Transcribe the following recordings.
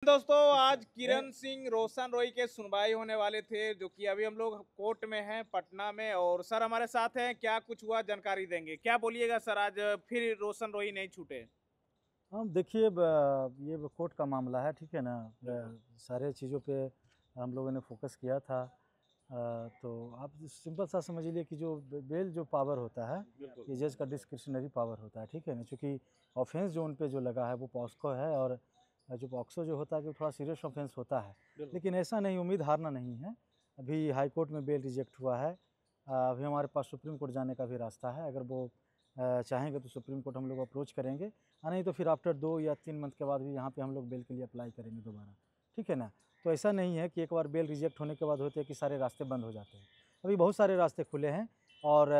दोस्तों आज किरण सिंह रोशन रॉय के सुनवाई होने वाले थे, जो कि अभी हम लोग कोर्ट में हैं पटना में। और सर हमारे साथ हैं, क्या कुछ हुआ जानकारी देंगे। क्या बोलिएगा सर, आज फिर रोशन रॉय नहीं छूटे। हम देखिए ये कोर्ट का मामला है, ठीक है ना। सारे चीज़ों पे हम लोगों ने फोकस किया था। तो आप सिंपल सा समझ लीजिए कि जो बेल जो पावर होता है ये जज का डिस्क्रिशनरी पावर होता है, ठीक है ना। चूँकि ऑफेंस जो उन पे जो लगा है वो पॉक्सो है, और जो पॉक्सो जो होता है कि थोड़ा सीरियस ऑफेंस होता है। लेकिन ऐसा नहीं, उम्मीद हारना नहीं है। अभी हाई कोर्ट में बेल रिजेक्ट हुआ है। अभी हमारे पास सुप्रीम कोर्ट जाने का भी रास्ता है। अगर वो चाहेंगे तो सुप्रीम कोर्ट हम लोग अप्रोच करेंगे, नहीं तो फिर आफ्टर 2 या 3 मंथ के बाद भी यहाँ पे हम लोग बेल के लिए अप्लाई करेंगे दोबारा, ठीक है ना। तो ऐसा नहीं है कि एक बार बेल रिजेक्ट होने के बाद होते हैं कि सारे रास्ते बंद हो जाते हैं। अभी बहुत सारे रास्ते खुले हैं, और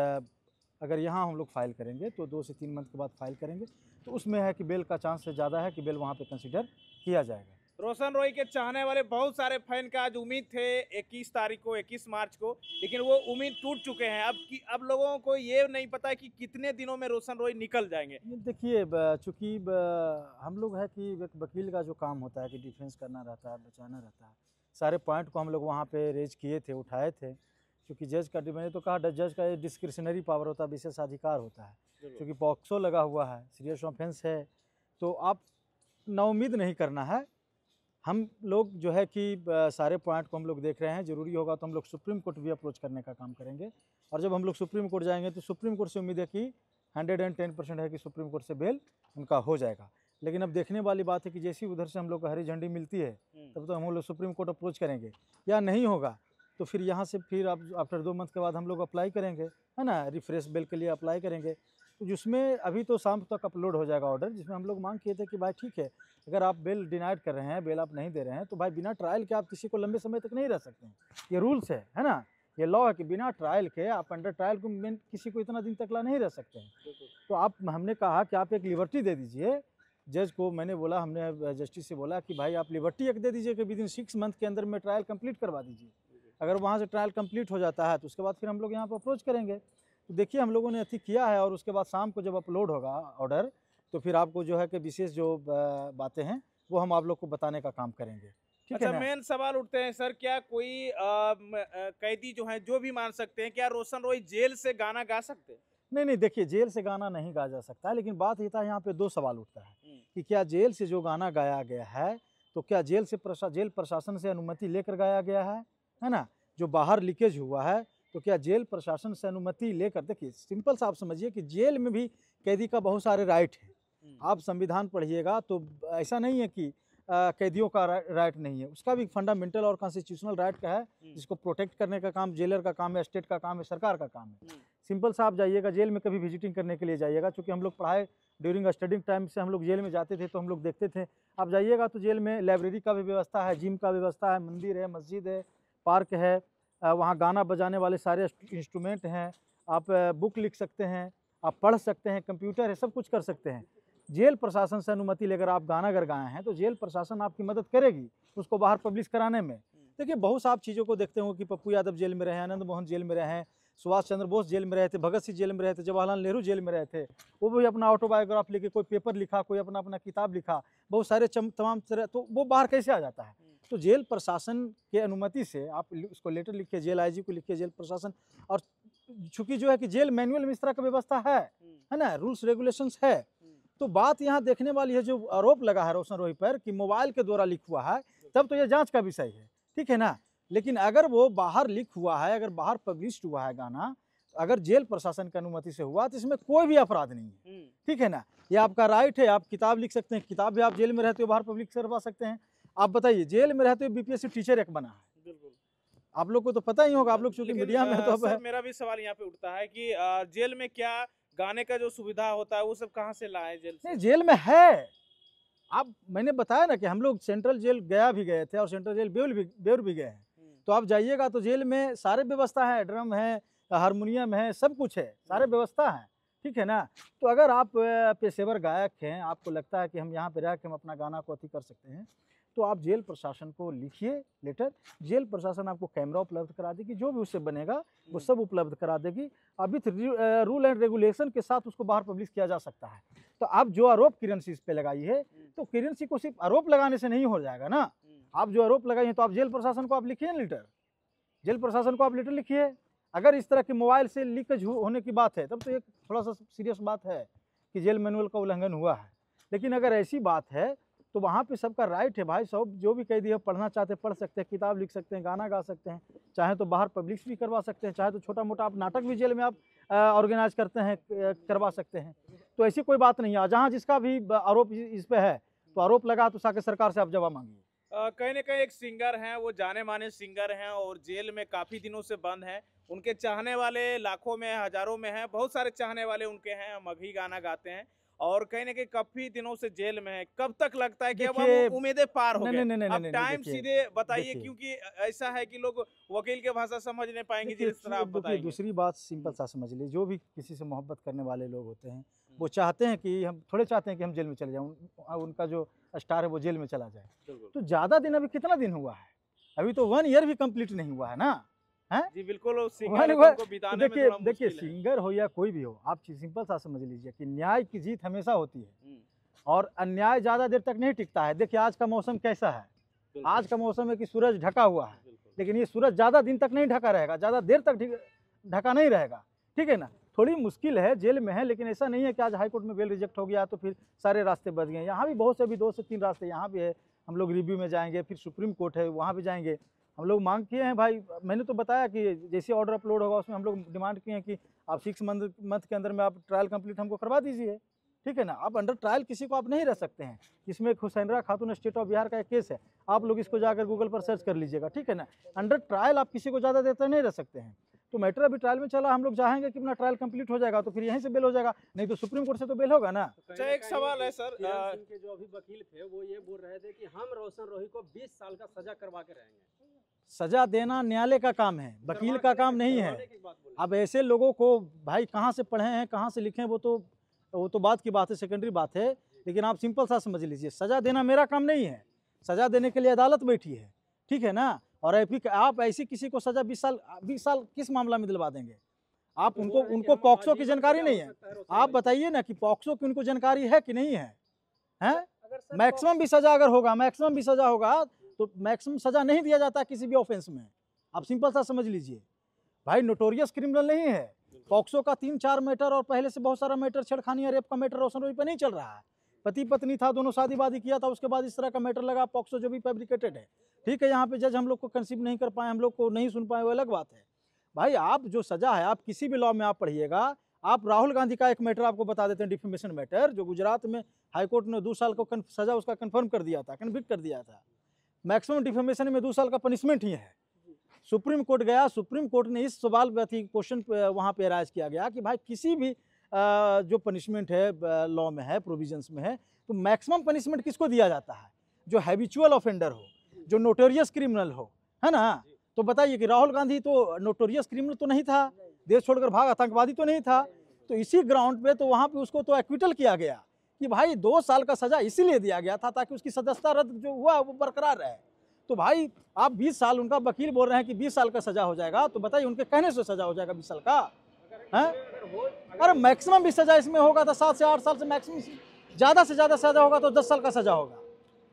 अगर यहाँ हम लोग फाइल करेंगे तो 2 से 3 मंथ के बाद फाइल करेंगे, तो उसमें है कि बेल का चांस ज़्यादा है कि बेल वहाँ पे कंसिडर किया जाएगा। रोशन रॉय के चाहने वाले बहुत सारे फैन का आज उम्मीद थे 21 तारीख को, 21 मार्च को, लेकिन वो उम्मीद टूट चुके हैं। अब लोगों को ये नहीं पता है कि कितने दिनों में रोशन रॉय निकल जाएंगे। ये देखिए चूँकि हम लोग है कि एक वकील का जो काम होता है कि डिफेंस करना रहता है, बचाना रहता है। सारे पॉइंट को हम लोग वहाँ पे रेज किए थे, उठाए थे। क्योंकि जज का मैंने तो कहा जज का ये डिस्क्रिशनरी पावर होता है, विशेषाधिकार होता है। क्योंकि पॉक्सो लगा हुआ है, सीरियस ऑफेंस है, तो आप नाउम्मीद नहीं करना है। हम लोग जो है कि सारे पॉइंट को हम लोग देख रहे हैं। ज़रूरी होगा तो हम लोग सुप्रीम कोर्ट भी अप्रोच करने का काम करेंगे। और जब हम लोग सुप्रीम कोर्ट जाएंगे तो सुप्रीम कोर्ट से उम्मीद है कि 110% है कि सुप्रीम कोर्ट से बेल उनका हो जाएगा। लेकिन अब देखने वाली बात है कि जैसी उधर से हम लोग को हरी झंडी मिलती है तब तो हम लोग सुप्रीम कोर्ट अप्रोच करेंगे। या नहीं होगा तो फिर यहाँ से फिर अब आफ्टर 2 मंथ के बाद हम लोग अप्लाई करेंगे, है ना, रिफ्रेश बेल के लिए अप्लाई करेंगे। तो जिसमें अभी तो शाम तक अपलोड हो जाएगा ऑर्डर, जिसमें हम लोग मांग किए थे कि भाई ठीक है, अगर आप बेल डिनाइड कर रहे हैं, बेल आप नहीं दे रहे हैं, तो भाई बिना ट्रायल के आप किसी को लंबे समय तक नहीं रह सकते हैं। ये रूल्स है ना। ये लॉ है कि बिना ट्रायल के आप अंडर ट्रायल को किसी को इतना दिन तक ला नहीं रह सकते हैं। तो आप हमने कहा कि आप एक लिबर्टी दे दीजिए जज को। मैंने बोला, हमने जस्टिस से बोला कि भाई आप लिबर्टी एक दे दीजिए कि विदिन 6 मंथ के अंदर में ट्रायल कंप्लीट करवा दीजिए। अगर वहाँ से ट्रायल कंप्लीट हो जाता है तो उसके बाद फिर हम लोग यहाँ पर अप्रोच करेंगे। तो देखिए हम लोगों ने अति किया है, और उसके बाद शाम को जब अपलोड होगा ऑर्डर तो फिर आपको जो है कि विशेष जो बातें हैं वो हम आप लोग को बताने का काम करेंगे, ठीक अच्छा, है ना। मेन सवाल उठते हैं सर, क्या कोई कैदी जो है जो भी मान सकते हैं, क्या रोशन रॉय जेल से गाना गा सकते हैं? नहीं देखिए, जेल से गाना नहीं गाया जा सकता, लेकिन बात ये था, यहाँ पे 2 सवाल उठता है कि क्या जेल से जो गाना गाया गया है तो क्या जेल प्रशासन से अनुमति लेकर गाया गया है ना। जो बाहर लीकेज हुआ है तो क्या जेल प्रशासन से अनुमति लेकर, देखिए सिंपल सा आप समझिए कि जेल में भी कैदी का बहुत सारे राइट है। आप संविधान पढ़िएगा तो ऐसा नहीं है कि कैदियों का राइट नहीं है, उसका भी फंडामेंटल और कॉन्स्टिट्यूशनल राइट का है, जिसको प्रोटेक्ट करने का काम जेलर का काम है, स्टेट का काम है, सरकार का काम है। सिंपल सा आप जाइएगा जेल में, कभी विजिटिंग करने के लिए जाइएगा, क्योंकि हम लोग पढ़ाए ड्यूरिंग स्टडिंग टाइम से हम लोग जेल में जाते थे तो हम लोग देखते थे। आप जाइएगा तो जेल में लाइब्रेरी का भी व्यवस्था है, जिम का व्यवस्था है, मंदिर है, मस्जिद है, पार्क है। वहाँ गाना बजाने वाले सारे इंस्ट्रूमेंट हैं। आप बुक लिख सकते हैं, आप पढ़ सकते हैं, कंप्यूटर है, सब कुछ कर सकते हैं। जेल प्रशासन से अनुमति लेकर आप गाना अगर गाए हैं तो जेल प्रशासन आपकी मदद करेगी उसको बाहर पब्लिश कराने में। देखिए बहुत सारी चीज़ों को देखते हो कि पप्पू यादव जेल में रहे, आनंद मोहन जेल में रहे हैं, सुभाष चंद्र बोस जेल में रहे थे, भगत सिंह जेल में रहे थे, जवाहरलाल नेहरू जेल में रहे थे। वो भी अपना ऑटोबायोग्राफ लिखे, कोई पेपर लिखा, कोई अपना अपना किताब लिखा, बहुत सारे तमाम तरह, तो वो बाहर कैसे आ जाता है। तो जेल प्रशासन के अनुमति से आप उसको लेटर लिखिए, जेल आईजी को लिखिए, जेल प्रशासन। और चूंकि जो है कि जेल मैनुअल में इस तरह का व्यवस्था है ना, रूल्स रेगुलेशंस है। तो बात यहाँ देखने वाली है, जो आरोप लगा है रोशन रॉय पर कि मोबाइल के द्वारा लीक हुआ है, तब तो ये जांच का विषय है, ठीक है ना। लेकिन अगर वो बाहर लीक हुआ है, अगर बाहर पब्लिश हुआ है गाना, अगर जेल प्रशासन की अनुमति से हुआ तो इसमें कोई भी अपराध नहीं है, ठीक है ना। ये आपका राइट है, आप किताब लिख सकते हैं, किताब भी आप जेल में रहते हो बाहर पब्लिक करवा सकते हैं। आप बताइए, जेल में रहते हो बीपीएससी टीचर एक बना है, बिल्कुल आप लोग को तो पता ही होगा, आप लोग चूंकि मीडिया में तो सर मेरा भी सवाल यहाँ पे उठता है कि जेल में क्या गाने का जो सुविधा होता है वो सब कहाँ से लाए जेल से? नहीं, जेल में है। आप, मैंने बताया ना कि हम लोग सेंट्रल जेल गया भी गए थे और सेंट्रल जेल बेउर भी गए हैं। तो आप जाइएगा तो जेल में सारे व्यवस्था है, ड्रम है, हारमोनियम है, सब कुछ है, सारे व्यवस्था है, ठीक है ना। तो अगर आप पेशेवर गायक हैं, आपको लगता है कि हम यहाँ पे रह के हम अपना गाना को अति कर सकते हैं, तो आप जेल प्रशासन को लिखिए लेटर, जेल प्रशासन आपको कैमरा उपलब्ध करा देगी, जो भी उससे बनेगा वो सब उपलब्ध करा देगी। अभी रूल एंड रेगुलेशन के साथ उसको बाहर पब्लिश किया जा सकता है। तो आप जो आरोप किरण सिंह इस पे लगाई है, तो किरण सिंह को सिर्फ आरोप लगाने से नहीं हो जाएगा ना। आप जो आरोप लगाई है तो आप जेल प्रशासन को आप लिखिए लेटर, जेल प्रशासन को आप लेटर लिखिए। अगर इस तरह के मोबाइल से लीकेज होने की बात है तब तो एक थोड़ा सा सीरियस बात है कि जेल मैनुअल का उल्लंघन हुआ है। लेकिन अगर ऐसी बात है तो वहाँ पे सबका राइट है भाई, सब जो भी कैदी है पढ़ना चाहते पढ़ सकते हैं, किताब लिख सकते हैं, गाना गा सकते हैं, चाहे तो बाहर पब्लिश भी करवा सकते हैं, चाहे तो छोटा मोटा आप नाटक भी जेल में आप ऑर्गेनाइज करते हैं, करवा सकते हैं। तो ऐसी कोई बात नहीं है। जहाँ जिसका भी आरोप इस पे है तो आरोप लगा तो साके सरकार से आप जवाब मांगिए। कहीं ना कहीं एक सिंगर हैं, वो जाने माने सिंगर हैं और जेल में काफी दिनों से बंद हैं। उनके चाहने वाले लाखों में हजारों में हैं, बहुत सारे चाहने वाले उनके हैं, मगही गाना गाते हैं और कहीं ना कहीं काफी दिनों से जेल में है। कब तक लगता है कि अब हम उम्मीदें पार हो गए? अब टाइम सीधे बताइए, क्योंकि ऐसा है कि लोग वकील की भाषा समझ नहीं पाएंगे जिस तरह आप बताएंगे। दूसरी बात सिंपल सा समझ लीजिए, जो भी किसी से मोहब्बत करने वाले लोग होते हैं वो चाहते हैं कि हम थोड़े चाहते हैं कि हम जेल में चले जाएं, उनका जो स्टार है वो जेल में चला जाए। तो ज़्यादा दिन, अभी कितना दिन हुआ है? अभी तो 1 ईयर भी कंप्लीट नहीं हुआ है ना। हैं जी बिल्कुल। देखिए सिंगर हो या कोई भी हो, आप सिंपल सा समझ लीजिए कि न्याय की जीत हमेशा होती है और अन्याय ज़्यादा देर तक नहीं टिकता है। देखिए आज का मौसम कैसा है, आज का मौसम है कि सूरज ढका हुआ है, लेकिन ये सूरज ज़्यादा दिन तक नहीं ढका रहेगा, ज़्यादा देर तक ढका नहीं रहेगा, ठीक है ना। थोड़ी मुश्किल है, जेल में है, लेकिन ऐसा नहीं है कि आज हाईकोर्ट में बेल रिजेक्ट हो गया तो फिर सारे रास्ते बच गए। यहाँ भी बहुत से, अभी 2 से 3 रास्ते यहाँ भी है। हम लोग रिव्यू में जाएंगे, फिर सुप्रीम कोर्ट है वहाँ भी जाएंगे। हम लोग मांग किए हैं भाई, मैंने तो बताया कि जैसे ऑर्डर अपलोड होगा उसमें हम लोग डिमांड किए हैं कि आप 6 मंथ के अंदर में आप ट्रायल कंप्लीट हमको करवा दीजिए, ठीक है ना। आप अंडर ट्रायल किसी को आप नहीं रह सकते हैं। इसमें हुसैनरा खातून स्टेट ऑफ बिहार का एक केस है, आप लोग इसको जाकर गूगल पर सर्च कर लीजिएगा, ठीक है ना। अंडर ट्रायल आप किसी को ज़्यादा देर तक नहीं रह सकते हैं। तो मैटर अभी ट्रायल में चला, हम लोग चाहेंगे कि अपना ट्रायल कंप्लीट हो जाएगा तो फिर यहीं से बेल हो जाएगा, नहीं तो सुप्रीम कोर्ट से तो बेल होगा ना। अच्छा एक सवाल है सर, के जो अभी वकील थे वो ये बोल रहे थे कि हम रोशन रोही को 20 साल का सजा करवा के रहेंगे। सजा देना न्यायालय का काम है, वकील का काम नहीं है। अब ऐसे लोगों को भाई कहाँ से पढ़े हैं, कहाँ से लिखे हैं, वो तो बात की बात है, सेकेंडरी बात है। लेकिन आप सिंपल सा समझ लीजिए, सजा देना मेरा काम नहीं है, सजा देने के लिए अदालत बैठी है, ठीक है ना। और आप ऐसी किसी को सजा 20 साल किस मामला में दिलवा देंगे? आप उनको पॉक्सो की जानकारी नहीं है। आप बताइए ना कि पॉक्सो की उनको जानकारी है कि नहीं है? हैं? मैक्सिमम भी सजा अगर होगा, मैक्सिमम भी सजा होगा तो मैक्सिमम सजा नहीं दिया जाता किसी भी ऑफेंस में। आप सिंपल सा समझ लीजिए भाई, नोटोरियस क्रिमिनल नहीं है। पॉक्सो का 3-4 मैटर और पहले से बहुत सारा मैटर, छेड़खानी या रेप का मैटर रोशन रोही पे नहीं चल रहा है। पति पत्नी था, दोनों शादी वादी किया था, उसके बाद इस तरह का मैटर लगा। पॉक्सो जो भी फैब्रिकेटेड है, ठीक है। यहाँ पे जज हम लोग को कंसीव नहीं कर पाए, हम लोग को नहीं सुन पाए, वो अलग बात है। भाई आप जो सजा है, आप किसी भी लॉ में आप पढ़िएगा। आप राहुल गांधी का एक मैटर आपको बता देते हैं, डिफेमेशन मैटर, जो गुजरात में हाईकोर्ट ने 2 साल को सजा उसका कन्फर्म कर दिया था, कन्विक्ट कर दिया था। मैक्सिमम डिफेमेशन में 2 साल का पनिशमेंट ही है। सुप्रीम कोर्ट गया, सुप्रीम कोर्ट ने इस सवाल पे क्वेश्चन वहाँ पे राइज किया गया कि भाई किसी भी जो पनिशमेंट है लॉ में है, प्रोविजंस में है, तो मैक्सिमम पनिशमेंट किसको दिया जाता है? जो हैबिचुअल ऑफेंडर हो, जो नोटोरियस क्रिमिनल हो, है ना। तो बताइए कि राहुल गांधी तो नोटोरियस क्रिमिनल तो नहीं था, देश छोड़कर भाग आतंकवादी तो नहीं था। तो इसी ग्राउंड पे तो वहाँ पे उसको तो एक्विटल किया गया कि भाई 2 साल का सजा इसीलिए दिया गया था ताकि उसकी सदस्यता रद्द जो हुआ वो बरकरार रहे। तो भाई आप 20 साल, उनका वकील बोल रहे हैं कि 20 साल का सजा हो जाएगा, तो बताइए उनके कहने से सजा हो जाएगा 20 साल का? है? अरे मैक्सिमम भी सजा इसमें होगा तो 7 से 8 साल से मैक्सिमम, ज़्यादा से ज़्यादा सजा होगा तो 10 साल का सजा होगा।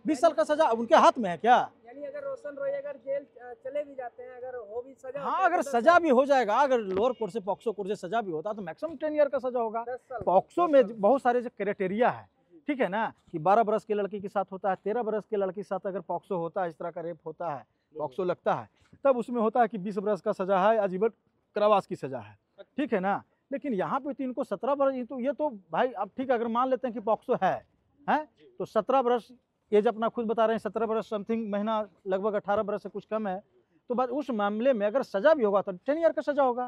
20 साल का सजा उनके हाथ में है क्या? यानी अगर रोशन रोही अगर जेल चले भी जाते हैं, अगर हो भी सजा, हाँ अगर सजा भी हो जाएगा, अगर लोअर कोर्ट से पॉक्सो कोर्ट से सजा भी होता तो मैक्सिमम 10 ईयर का सजा होगा। पॉक्सो में बहुत सारे जो क्राइटेरिया है, ठीक है ना, कि 12 बरस के लड़की के साथ होता है, 13 बरस के लड़की के साथ अगर पॉक्सो होता है, इस तरह का रेप होता है, पॉक्सो लगता है, तब उसमें होता है कि 20 बरस का सजा है, आजीवन कारावास की सजा है, ठीक है ना। लेकिन यहाँ पे तो इनको 17 बरस, तो ये तो भाई अब ठीक है, अगर मान लेते हैं कि पॉक्सो है तो 17 बरस एज अपना खुद बता रहे हैं, 17 बरस समथिंग, महीना लगभग 18 बरस से कुछ कम है। तो बाद उस मामले में अगर सजा भी होगा तो 10 ईयर का सजा होगा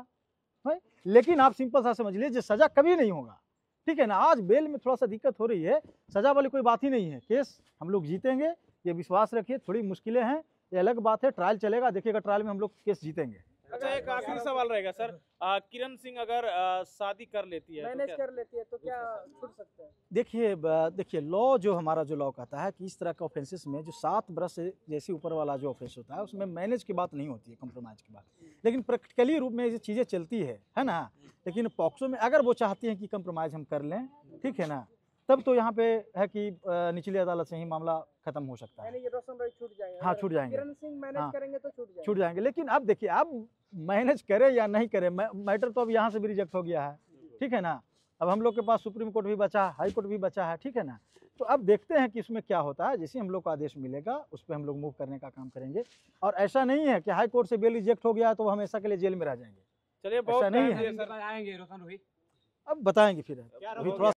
भाई। लेकिन आप सिंपल सा समझ लीजिए, सजा कभी नहीं होगा, ठीक है ना। आज बेल में थोड़ा सा दिक्कत हो रही है, सजा वाली कोई बात ही नहीं है, केस हम लोग जीतेंगे, ये विश्वास रखिए। थोड़ी मुश्किलें हैं, ये अलग बात है, ट्रायल चलेगा, देखिएगा ट्रायल में हम लोग केस जीतेंगे। अच्छा, एक आखिरी सवाल रहेगा सर, किरण सिंह अगर शादी कर लेती है तो मैनेज क्या? कर लेती है तो क्या छूट सकता है? देखिए लॉ जो हमारा जो लॉ कहता है कि इस तरह के ऑफेंसेस में जो 7 बरस से जैसे ऊपर वाला जो ऑफेंस होता है उसमें मैनेज की बात नहीं होती है, कंप्रोमाइज की बात। लेकिन प्रैक्टिकली रूप में ये चीज़ें चलती है ना। लेकिन पॉक्सो में अगर वो चाहती हैं कि कंप्रोमाइज हम कर लें, ठीक है ना, तब तो यहाँ पे है कि निचली अदालत से ही मामला खत्म हो सकता है। यानी ये रोशन रॉय छूट जाएंगे? हाँ, अगर छूट जाएंगे। किरण सिंह मैनेज हाँ। करेंगे तो छूट छूट जाएंगे। लेकिन अब देखिए, अब मैनेज करे या नहीं करे, मैटर तो अब यहाँ से भी रिजेक्ट हो गया है, ठीक है ना। अब हम लोग के पास सुप्रीम कोर्ट भी बचा है, हाई कोर्ट भी बचा है, ठीक है ना। तो अब देखते हैं कि इसमें क्या होता है। जैसे हम लोग को आदेश मिलेगा उस पर हम लोग मूव करने का काम करेंगे। और ऐसा नहीं है कि हाई कोर्ट से बेल रिजेक्ट हो गया तो वो हमेशा के लिए जेल में रह जाएंगे। चलिए, बहुत ऐसा नहीं टाइम है। दिया सर। आएंगे रोशन रोही। अब बताएंगे फिर, अभी थोड़ा